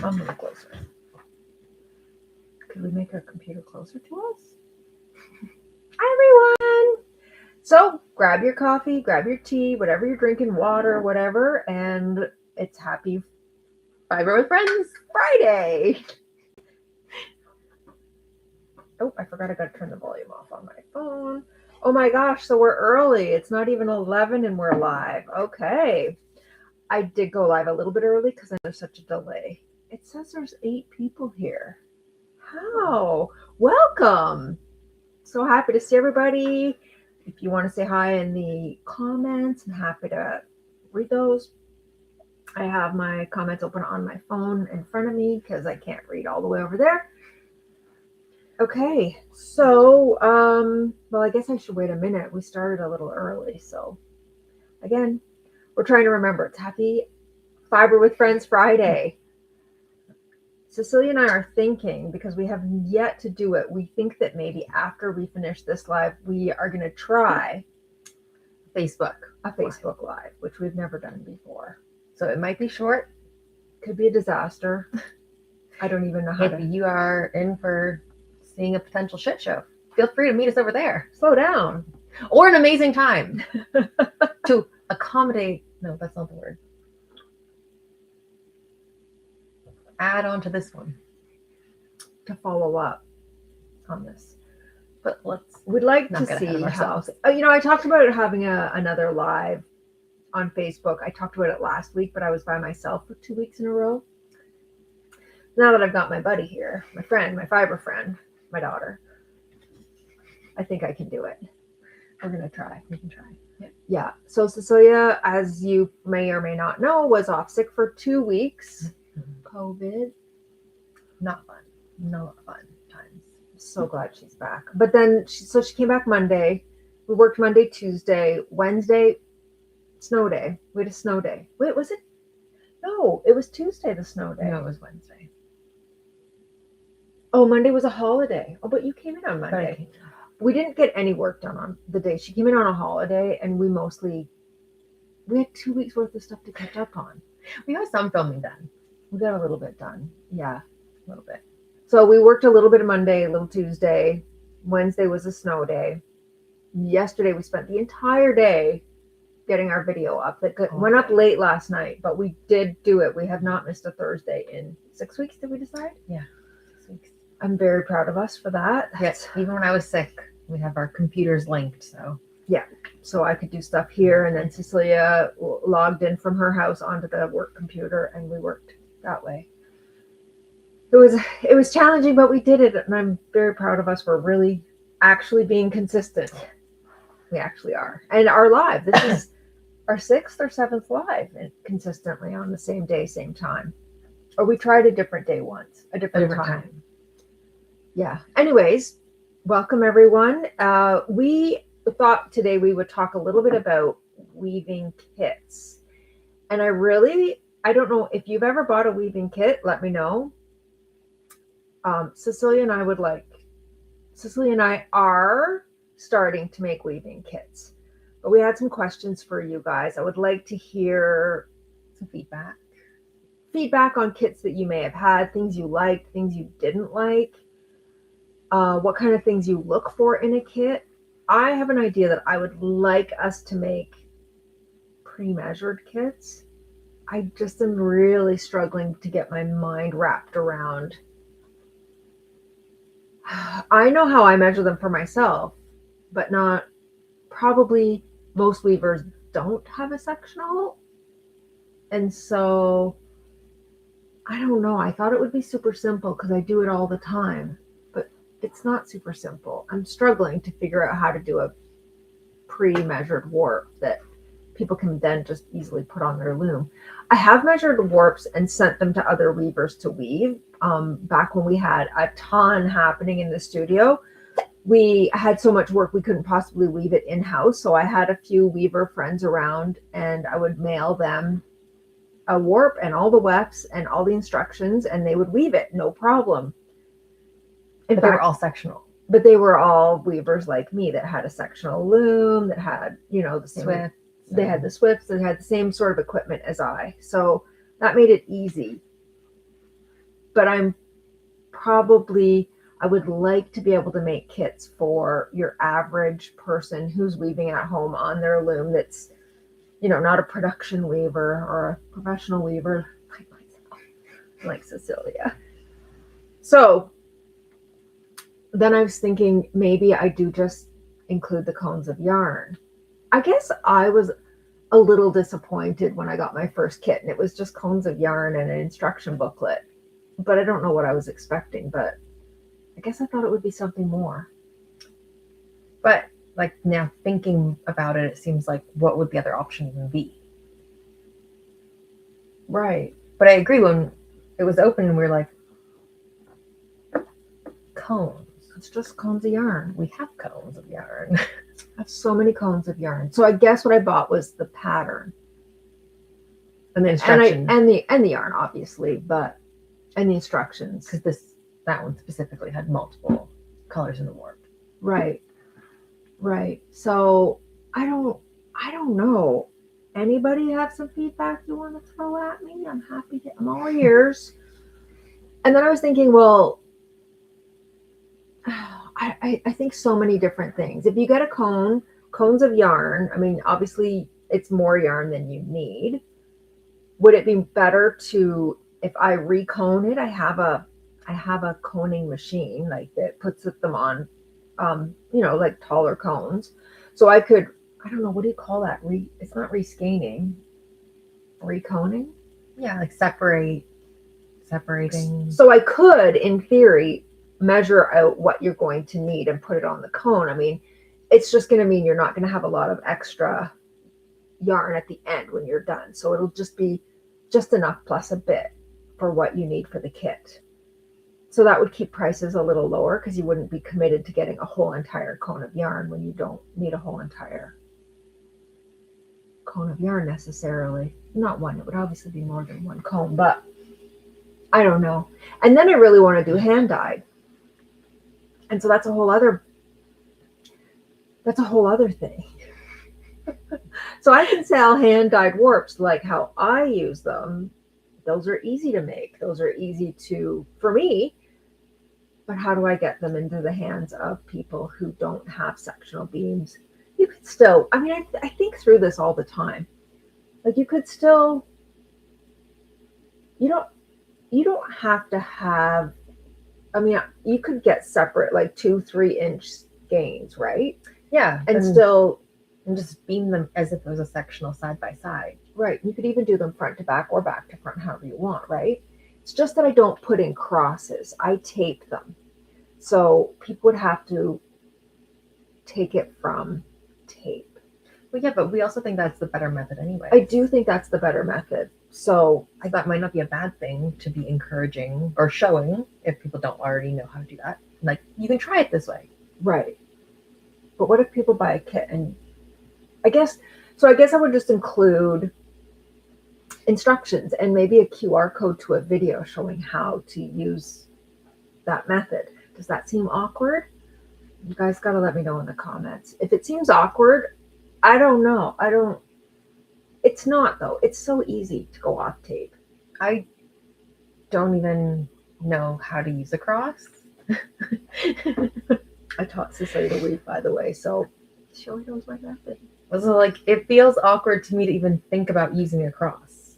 I'll move closer. Could we make our computer closer to us? Hi, everyone. So grab your coffee, grab your tea, whatever you're drinking, water, whatever, and it's Happy Fiber with Friends Friday. Oh, I forgot I got to turn the volume off on my phone. Oh my gosh, so we're early. It's not even 11 and we're live. Okay. I did go live a little bit early because I know there's such a delay. It says there's 8 people here. How? Welcome. So happy to see everybody. If you want to say hi in the comments, I'm happy to read those. I have my comments open on my phone in front of me because I can't read all the way over there. Okay, so, well, I guess I should wait a minute. We started a little early, so again, we're trying to remember it's Happy Fiber with Friends Friday. Cecilia and I are thinking, because we have yet to do it, we think that maybe after we finish this live, we are going to try a Facebook Live, which we've never done before. So it might be short. Could be a disaster. I don't even know how If you are in for seeing a potential shit show, feel free to meet us over there. Slow down. Or an amazing time to accommodate. No, that's not the word. Add on to this one. To follow up on this. But we'd like not to get ahead of see how, ourselves. I talked about having another live on Facebook. I talked about it last week, but I was by myself for 2 weeks in a row. Now that I've got my buddy here, my friend, my fiber friend, my daughter, I think I can do it. We're going to try. We can try. Yeah. So Cecilia, as you may or may not know, was off sick for 2 weeks. COVID. Not fun. Not fun times. So glad she's back. But then, she came back Monday. We worked Monday, Tuesday, Wednesday, snow day. We had a snow day. Wait, was it? No, it was Tuesday, the snow day. No, it was Wednesday. Oh, Monday was a holiday. Oh, but you came in on Monday. We didn't get any work done on the day. She came in on a holiday, and we had 2 weeks worth of stuff to catch up on. We got some filming done. We got a little bit done. Yeah, a little bit. So we worked a little bit of Monday, a little Tuesday. Wednesday was a snow day. Yesterday, we spent the entire day getting our video up. That went up late last night, but we did do it. We have not missed a Thursday in 6 weeks, did we decide? Yeah, 6 weeks. I'm very proud of us for that. Yes, even when I was sick, we have our computers linked, so. Yeah, so I could do stuff here, and then Cecilia logged in from her house onto the work computer, and we worked that way. It was challenging, but we did it, and I'm very proud of us. We're really actually being consistent. We actually are. And our live, this is our 6th or 7th live, and consistently on the same day, same time. Or we tried a different day once, a different time. Yeah. Anyways, welcome everyone. We thought today we would talk a little bit about weaving kits. And I don't know if you've ever bought a weaving kit, let me know. Cecilia and I are starting to make weaving kits, but we had some questions for you guys. I would like to hear some feedback on kits that you may have had, things you liked, things you didn't like, what kind of things you look for in a kit. I have an idea that I would like us to make pre-measured kits. I just am really struggling to get my mind wrapped around. I know how I measure them for myself, but probably most weavers don't have a sectional. And so I don't know. I thought it would be super simple because I do it all the time, but it's not super simple. I'm struggling to figure out how to do a pre-measured warp that people can then just easily put on their loom. I have measured warps and sent them to other weavers to weave. Back when we had a ton happening in the studio, we had so much work we couldn't possibly weave it in-house. So I had a few weaver friends around, and I would mail them a warp and all the wefts and all the instructions, and they would weave it, no problem. But they were all sectional. But they were all weavers like me that had a sectional loom, that had, the same. Swift. They had the Swifts, they had the same sort of equipment as I. So that made it easy. but I would like to be able to make kits for your average person who's weaving at home on their loom that's, not a production weaver or a professional weaver like myself, like Cecilia. So then I was thinking maybe I do just include the cones of yarn. I guess I was a little disappointed when I got my first kit and it was just cones of yarn and an instruction booklet. But I don't know what I was expecting, but I guess I thought it would be something more. But like now thinking about it, it seems like what would the other option even be? Right. But I agree, when it was open, we were like, cones. It's just cones of yarn. We have cones of yarn. I have so many cones of yarn. So I guess what I bought was the pattern. And the instructions. And the yarn, obviously, and the instructions. Because that one specifically had multiple colors in the warp. Right. Right. So I don't know. Anybody have some feedback you want to throw at me? I'm all ears. And then I was thinking, well, I think so many different things. If you get a cones of yarn, I mean, obviously it's more yarn than you need. Would it be better to, if I recone it, I have a coning machine like that puts them on, like taller cones. So I could, I don't know, what do you call that? It's not rescaning, reconing. Yeah, like separating. So I could, in theory, measure out what you're going to need and put it on the cone. I mean, it's just going to mean you're not going to have a lot of extra yarn at the end when you're done. So it'll just be just enough plus a bit for what you need for the kit. So that would keep prices a little lower because you wouldn't be committed to getting a whole entire cone of yarn when you don't need a whole entire cone of yarn necessarily. Not one, it would obviously be more than one cone, but I don't know. And then I really want to do hand dyed. And so that's a whole other thing. So I can sell hand dyed warps like how I use them. Those are easy to make. Those are easy for me. But how do I get them into the hands of people who don't have sectional beams? You could still, I mean, I think through this all the time. Like you could still, you don't have to have, I mean, you could get separate, like 2-3 inch skeins, right? Yeah. And still, and just beam them as if it was a sectional side by side. Right. You could even do them front to back or back to front, however you want, right? It's just that I don't put in crosses. I tape them. So people would have to take it from tape. Well, yeah, but we also think that's the better method anyway. I do think that's the better method. So I thought it might not be a bad thing to be encouraging or showing if people don't already know how to do that. Like, you can try it this way. Right. But what if people buy a kit and I guess I would just include instructions and maybe a QR code to a video showing how to use that method. Does that seem awkward? You guys got to let me know in the comments. If it seems awkward, I don't know. It's not though. It's so easy to go off tape. I don't even know how to use a cross. I taught Cecilia to weave, by the way, so she always knows my method. So like, it feels awkward to me to even think about using a cross.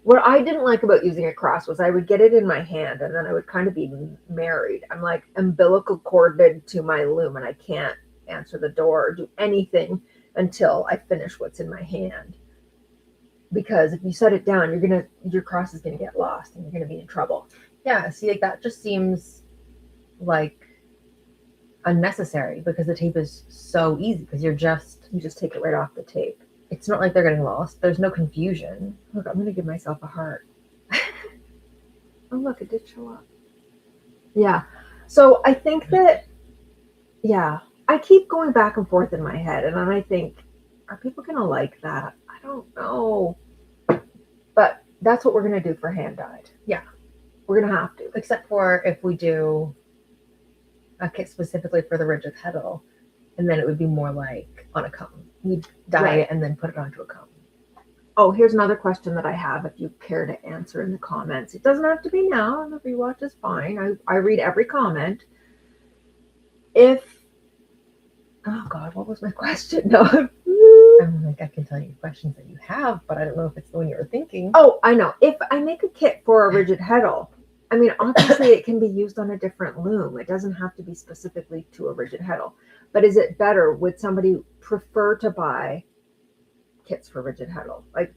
What I didn't like about using a cross was I would get it in my hand and then I would kind of be married. I'm like umbilical corded to my loom and I can't answer the door or do anything until I finish what's in my hand. Because if you set it down, your cross is gonna get lost and you're gonna be in trouble. Yeah, see, like that just seems like unnecessary because the tape is so easy because you just take it right off the tape. It's not like they're getting lost. There's no confusion. Look, I'm gonna give myself a heart. Oh look, it did show up. Yeah. So I think that, yeah, I keep going back and forth in my head and then I think, are people gonna like that? I don't know. But that's what we're gonna do for hand dyed. Yeah. We're gonna have to. Except for if we do a kit specifically for the rigid heddle, and then it would be more like on a cone. We'd dye it and then put it onto a cone. Oh, here's another question that I have if you care to answer in the comments. It doesn't have to be now. The rewatch is fine. I read every comment. If, oh God, what was my question? No. I'm like, I can tell you questions that you have, but I don't know if it's the one you were thinking. Oh, I know. If I make a kit for a rigid heddle, I mean, obviously it can be used on a different loom. It doesn't have to be specifically to a rigid heddle. But is it better? Would somebody prefer to buy kits for rigid heddle? Like,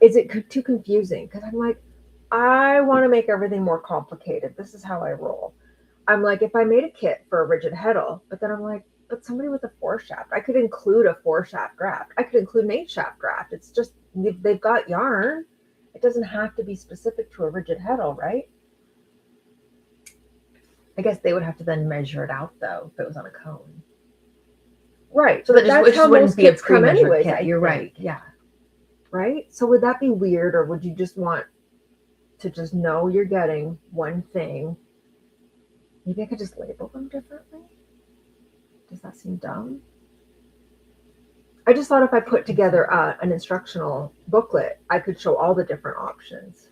is it too confusing? Because I'm like, I want to make everything more complicated. This is how I roll. I'm like, if I made a kit for a rigid heddle, but then I'm like, but somebody with a 4-shaft, I could include a 4-shaft graft. I could include an 8-shaft graft. It's just, they've got yarn. It doesn't have to be specific to a rigid heddle, right? I guess they would have to then measure it out though if it was on a cone. Right. So that just wouldn't be a pre-measured kit. You're right. Yeah. Right? So would that be weird, or would you just want to just know you're getting one thing? Maybe I could just label them differently. Does that seem dumb? I just thought if I put together an instructional booklet, I could show all the different options.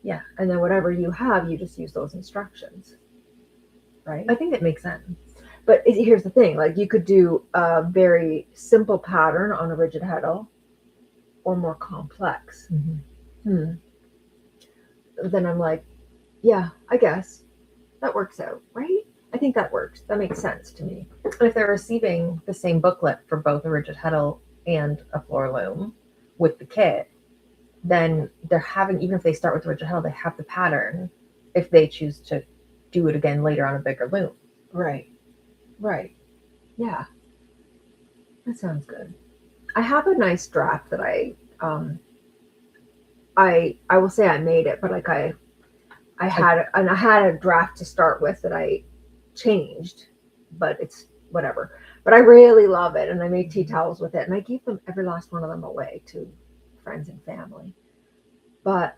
Yeah. And then whatever you have, you just use those instructions. Right? I think it makes sense. But here's the thing. Like, you could do a very simple pattern on a rigid heddle or more complex. Mm-hmm. Then I'm like, yeah, I guess that works out, right? I think that works. That makes sense to me. And if they're receiving the same booklet for both a rigid heddle and a floor loom with the kit, then they're having, even if they start with the rigid heddle, they have the pattern if they choose to do it again later on a bigger loom. Right. Yeah. That sounds good. I have a nice draft that I will say I made it, but like I had a draft to start with that I changed, but it's whatever. But I really love it, and I made tea towels with it, and I gave them, every last one of them, away to friends and family. But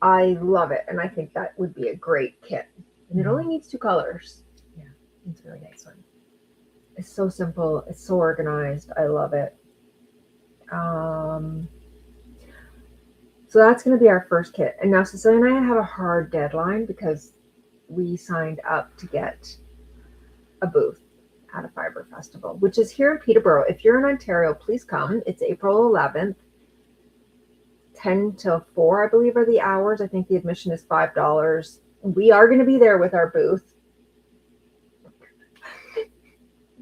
I love it, and I think that would be a great kit. And it only needs 2 colors. Yeah, it's a really nice one. It's so simple. It's so organized. I love it. So that's going to be our first kit. And now Cecilia and I have a hard deadline because we signed up to get a booth at a fiber festival, which is here in Peterborough. If you're in Ontario, please come. It's April 11th, 10 till 4, I believe, are the hours. I think the admission is $5. We are going to be there with our booth.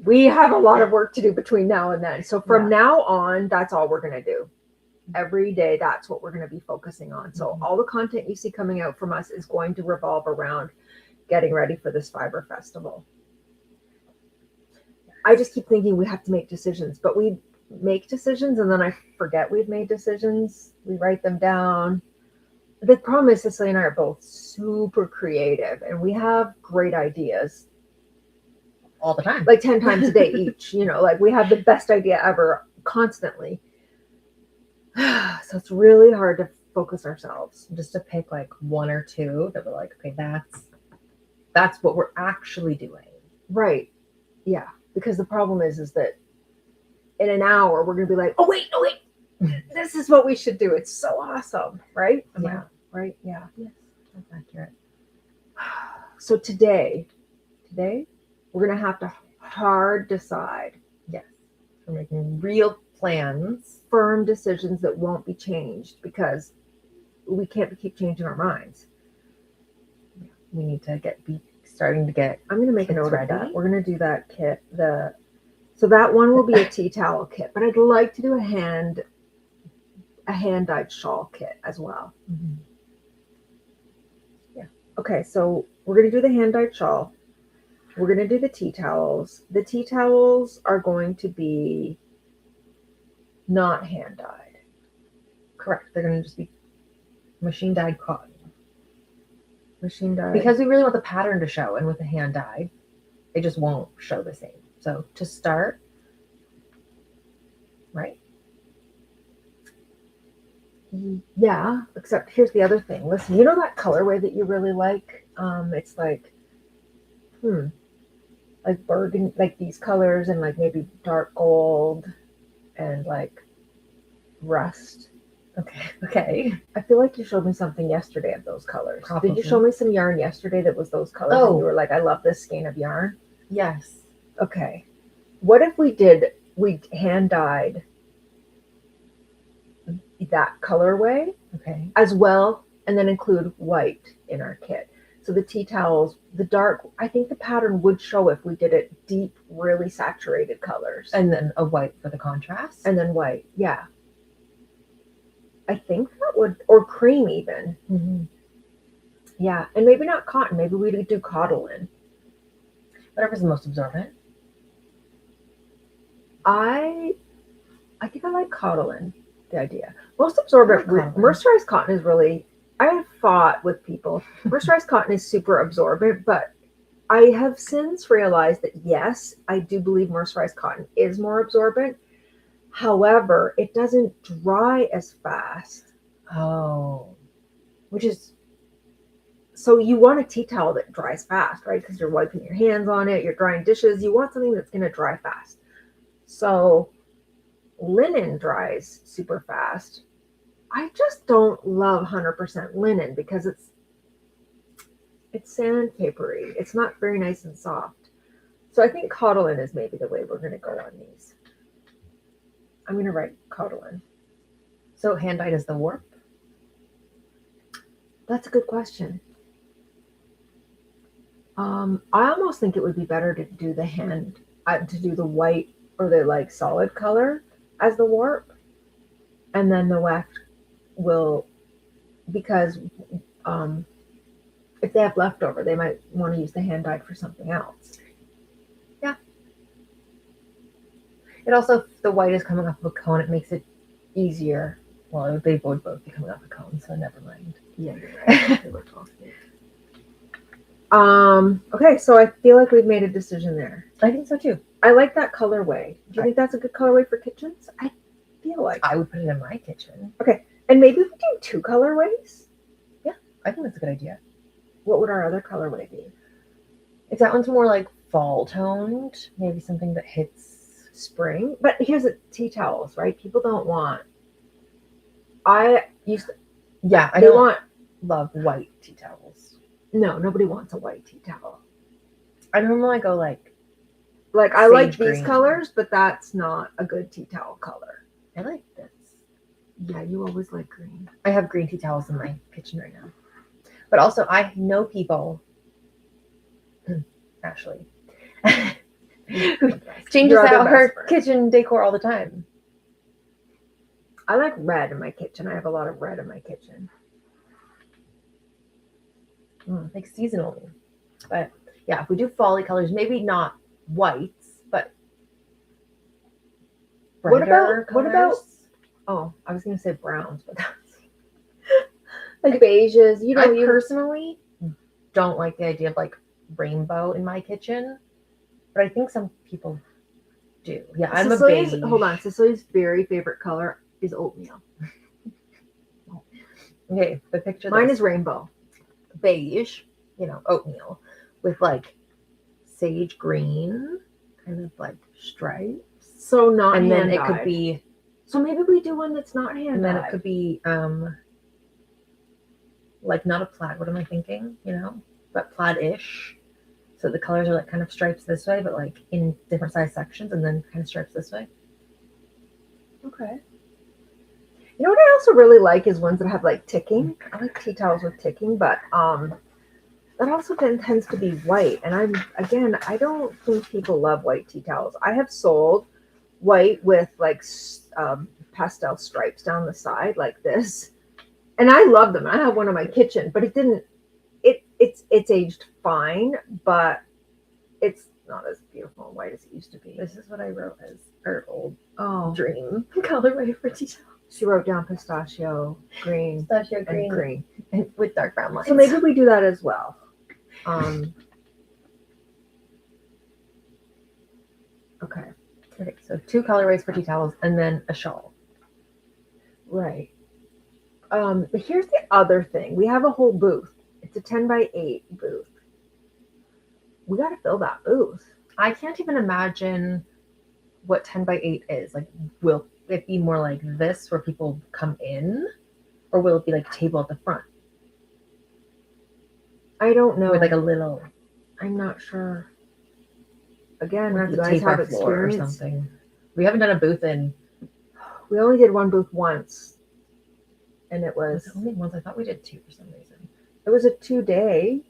We have a lot of work to do between now and then. So from now on, that's all we're going to do. Every day, that's what we're going to be focusing on. So all the content you see coming out from us is going to revolve around getting ready for this fiber festival. I just keep thinking we have to make decisions, but we make decisions and then I forget we've made decisions. We write them down. The problem is Cecilia and I are both super creative and we have great ideas all the time, like 10 times a day each. Like we have the best idea ever constantly. So it's really hard to focus ourselves. Just to pick like 1 or 2 that we're like, okay, that's what we're actually doing. Right. Yeah. Because the problem is that in an hour we're gonna be like, oh wait, this is what we should do. It's so awesome, right? Yeah. Right. Yeah. Yes, that's accurate. So today we're gonna have to hard decide. Yes. We're making real plans, firm decisions that won't be changed because we can't keep changing our minds. Yeah. We need to be starting to get. I'm going to make a note of that. We're going to do that kit. So that one will be a tea towel kit, but I'd like to do a hand dyed shawl kit as well. Mm-hmm. Yeah. Okay. So we're going to do the hand dyed shawl. We're going to do the tea towels. The tea towels are going to be not hand dyed. Correct. They're going to just be machine dyed cotton. Machine dyed. Because we really want the pattern to show, and with the hand dyed, it just won't show the same. So to start, right? Yeah, except here's the other thing. Listen, you know that colorway that you really like? It's like, like burgundy, like these colors and like maybe dark gold and like rust. Okay. I feel like you showed me something yesterday of those colors. Did Probably. you show me some yarn yesterday that was those colors? Oh. And you were like, I love this skein of yarn. Yes. Okay. What if we hand dyed that colorway Okay. as well, and then include white in our kit? So the tea towels, the dark, I think the pattern would show if we did it deep, really saturated colors. And then a white for the contrast. And then white, yeah. I think that would, or cream even. Mm-hmm. Yeah, and maybe not cotton. Maybe we could do cotton. Whatever's the most absorbent. I think I like cotton, the idea. Most absorbent, Cotton. mercerized cotton is really, I have fought with people. Mercerized cotton is super absorbent, but I have since realized that yes, I do believe mercerized cotton is more absorbent. However, it doesn't dry as fast. Oh. Which is, so you want a tea towel that dries fast, right? Because you're wiping your hands on it, you're drying dishes. You want something that's going to dry fast. So linen dries super fast. I just don't love 100% linen because it's sandpapery. It's not very nice and soft. So I think cotton is maybe the way we're going to go on these. I'm going to write cotton. So hand dyed is the warp? That's a good question. I almost think it would be better to do the white or the like solid color as the warp, and then the weft will, because if they have leftover, they might want to use the hand dyed for something else. Yeah. It also, if the white is coming off of a cone, it makes it easier. Well, they would both be coming off a cone, so never mind. Yeah, you're right. They were talking. Okay, so I feel like we've made a decision there. I think so too. I like that colorway. Do you think that's a good colorway for kitchens? I feel like I would put it in my kitchen. Okay, and maybe we do 2 colorways. Yeah, I think that's a good idea. What would our other colorway be? If that one's more like fall toned, maybe something that hits spring. But here's the tea towels, right? People don't want. I don't love white tea towels. No, nobody wants a white tea towel. I normally go like I like these green. colors, but that's not a good tea towel color. I like this. Yeah, you always like green. I have green tea towels in my kitchen right now. But also, I know people, Ashley, who changes out her kitchen decor all the time. I like red in my kitchen. I have a lot of red in my kitchen. Like seasonally. But yeah, if we do fall colors, maybe not whites, but what about? Oh, I was gonna say browns, but that's like beiges. You know, I personally don't like the idea of like rainbow in my kitchen, but I think some people do. Yeah, I'm a beige. Hold on, Cecilia's very favorite color is oatmeal. Okay, the picture. Mine is rainbow. Beige, oatmeal with like sage green kind of like stripes. So not and then hand-dyed. It could be. So maybe we do one that's not hand-dyed. And then it could be like not a plaid. What am I thinking? But plaid-ish. So the colors are like kind of stripes this way, but like in different size sections, and then kind of stripes this way. Okay. You know what I also really like is ones that have like ticking. I like tea towels with ticking, but that also tends to be white. And I don't think people love white tea towels. I have sold white with like pastel stripes down the side like this, and I love them. I have one in my kitchen, but it's aged fine, but it's not as beautiful and white as it used to be. This is what I wrote as our old dream colorway for tea towels. She wrote down pistachio green, and green, and with dark brown lines. So maybe we do that as well. Okay, so 2 colorways for tea towels and then a shawl. Right. But here's the other thing. We have a whole booth. It's a 10x8 booth. We got to fill that booth. I can't even imagine what 10x8 is. Like, will it be more like this where people come in, or will it be like a table at the front I don't know. with like a little? I'm not sure. Again, We're if gonna you have to guys tape have our floor or experience. something. We haven't done a booth in. We only did one booth once, and it Was was it only once? I thought we did 2 for some reason. it was a 2-day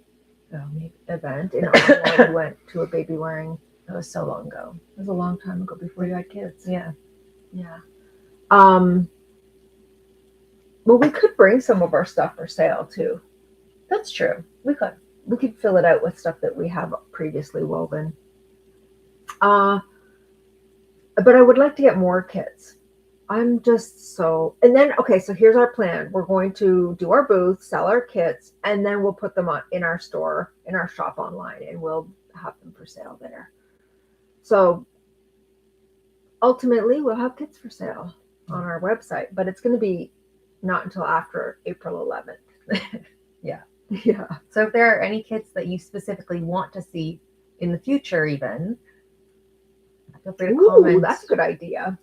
Oh, maybe event in Ottawa. We went to a baby wearing. that was so long ago. It was a long time ago before you had kids. Yeah. Yeah. Well, we could bring some of our stuff for sale too. That's true. We could. We could fill it out with stuff that we have previously woven. But I would like to get more kits. I'm just so, and then, okay, so here's our plan. We're going to do our booth, sell our kits, and then we'll put them on in our store, in our shop online, and we'll have them for sale there. So ultimately, we'll have kits for sale on our website, but it's going to be not until after April 11th. Yeah. Yeah. So if there are any kits that you specifically want to see in the future, even feel free to comment. Ooh, that's a good idea.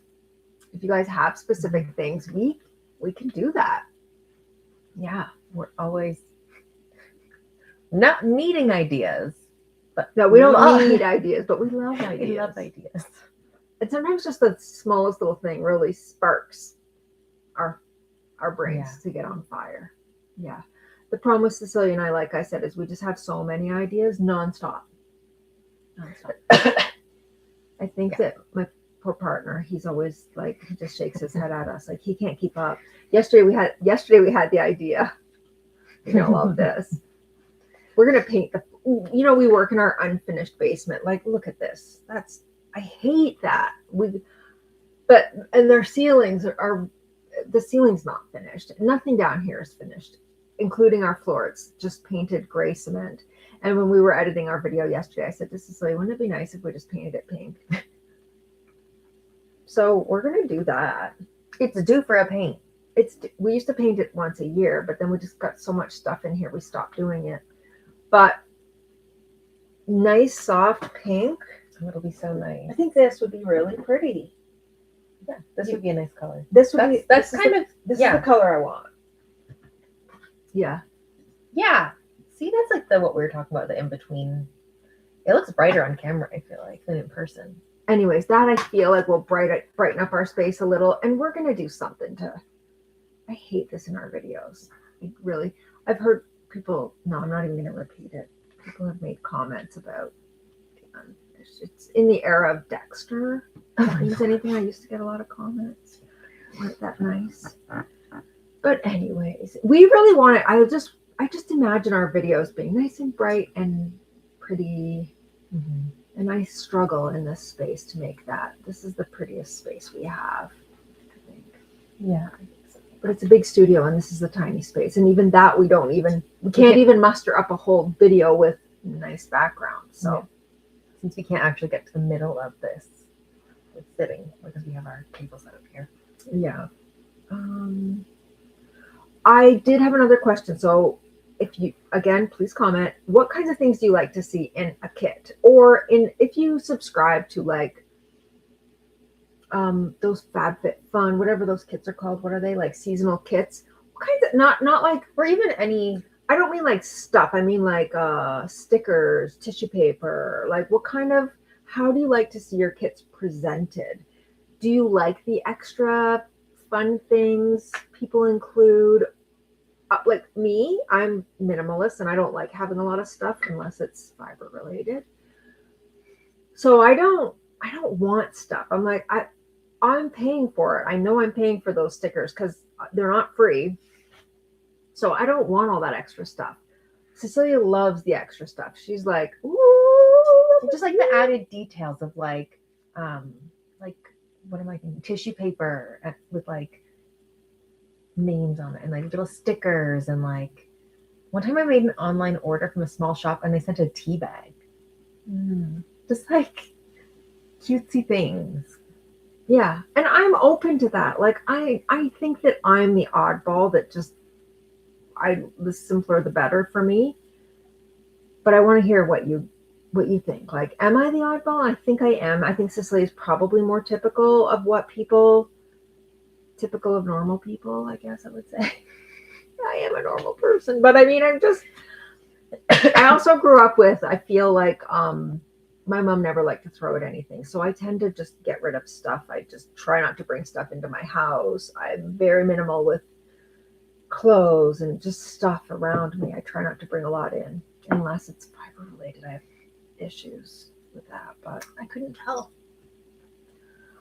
If you guys have specific things, we can do that. Yeah. We're always not needing ideas, but No, we don't need ideas, but we love ideas. We love ideas. And sometimes just the smallest little thing really sparks our brains to get on fire. Yeah. The problem with Cecilia and I, like I said, is we just have so many ideas nonstop. I think that my poor partner, he's always like, he just shakes his head at us like he can't keep up. Yesterday we had the idea. You know, of this. We're gonna paint we work in our unfinished basement. Like, look at this. I hate that. And their ceilings are the ceiling's not finished. Nothing down here is finished, including our floor. It's just painted gray cement. And when we were editing our video yesterday, I said to Cecilia, wouldn't it be nice if we just painted it pink? So we're going to do that. It's due for a paint. We used to paint it once a year, but then we just got so much stuff in here, we stopped doing it. But nice, soft pink. Oh, it'll be so nice. I think this would be really pretty. Yeah, this would be a nice color. This is the color I want. Yeah. Yeah. See, that's like what we were talking about, the in-between. It looks brighter on camera, I feel like, than in person. Anyways, that I feel like will brighten up our space a little. And we're going to do something I hate this in our videos. I've heard people, no, I'm not even going to repeat it. People have made comments about, it's in the era of Dexter. If that means anything. I used to get a lot of comments. Weren't that nice? But anyways, we really want it. I just imagine our videos being nice and bright and pretty. Mm-hmm. And I struggle in this space to make that. This is the prettiest space we have, I think. Yeah, I think so. But it's a big studio and this is a tiny space. And even that we can't even muster up a whole video with nice background. So since we can't actually get to the middle of this with sitting, because we have our table set up here. Yeah. I did have another question. So if you, again, please comment, what kinds of things do you like to see in a kit, or if you subscribe to like those FabFitFun, whatever those kits are called, what are they, like seasonal kits? What kinds of, not like, or even any, I don't mean like stuff, I mean like stickers, tissue paper, like how do you like to see your kits presented? Do you like the extra fun things people include? Like me, I'm minimalist and I don't like having a lot of stuff unless it's fiber related. So I don't want stuff. I'm like, I'm paying for it. I know I'm paying for those stickers because they're not free. So I don't want all that extra stuff. Cecilia loves the extra stuff. She's like, ooh, just like the added details of like what am I thinking? Tissue paper with like names on it and like little stickers, and like one time I made an online order from a small shop and they sent a tea bag. Just like cutesy things. Yeah, and I'm open to that. Like I think that I'm the oddball that just the simpler the better for me. But I want to hear what you think. Like, am I the oddball? I think I am. I think Cecilia is probably more typical of what people typical of normal people, I guess I would say. I am a normal person, but I mean, I also grew up with, I feel like, my mom never liked to throw at anything. So I tend to just get rid of stuff. I just try not to bring stuff into my house. I'm very minimal with clothes and just stuff around me. I try not to bring a lot in unless it's fiber related. I have issues with that, but I couldn't tell.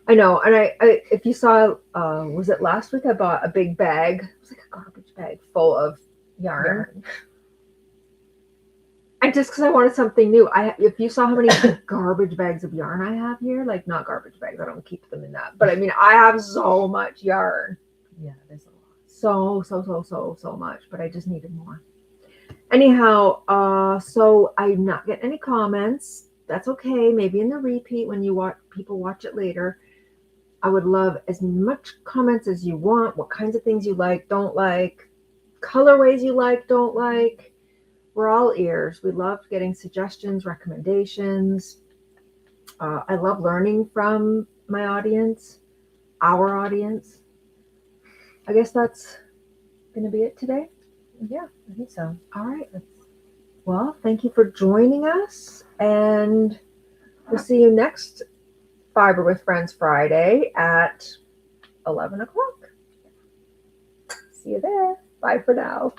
I know, and I if you saw, was it last week? I bought a big bag. It was like a garbage bag full of yarn. And just because I wanted something new, if you saw how many garbage bags of yarn I have here, like not garbage bags, I don't keep them in that, but I mean I have so much yarn. Yeah, there's a lot. So much, but I just needed more. Anyhow, so I'm not getting any comments. That's okay. Maybe in the repeat when people watch it later. I would love as much comments as you want. What kinds of things you like, don't like, colorways you like, don't like. We're all ears. We love getting suggestions, recommendations. I love learning from my audience, our audience. I guess that's going to be it today. Yeah, I think so. All right. Well, thank you for joining us, and we'll see you next Fiber with Friends Friday at 11 o'clock. See you there. Bye for now.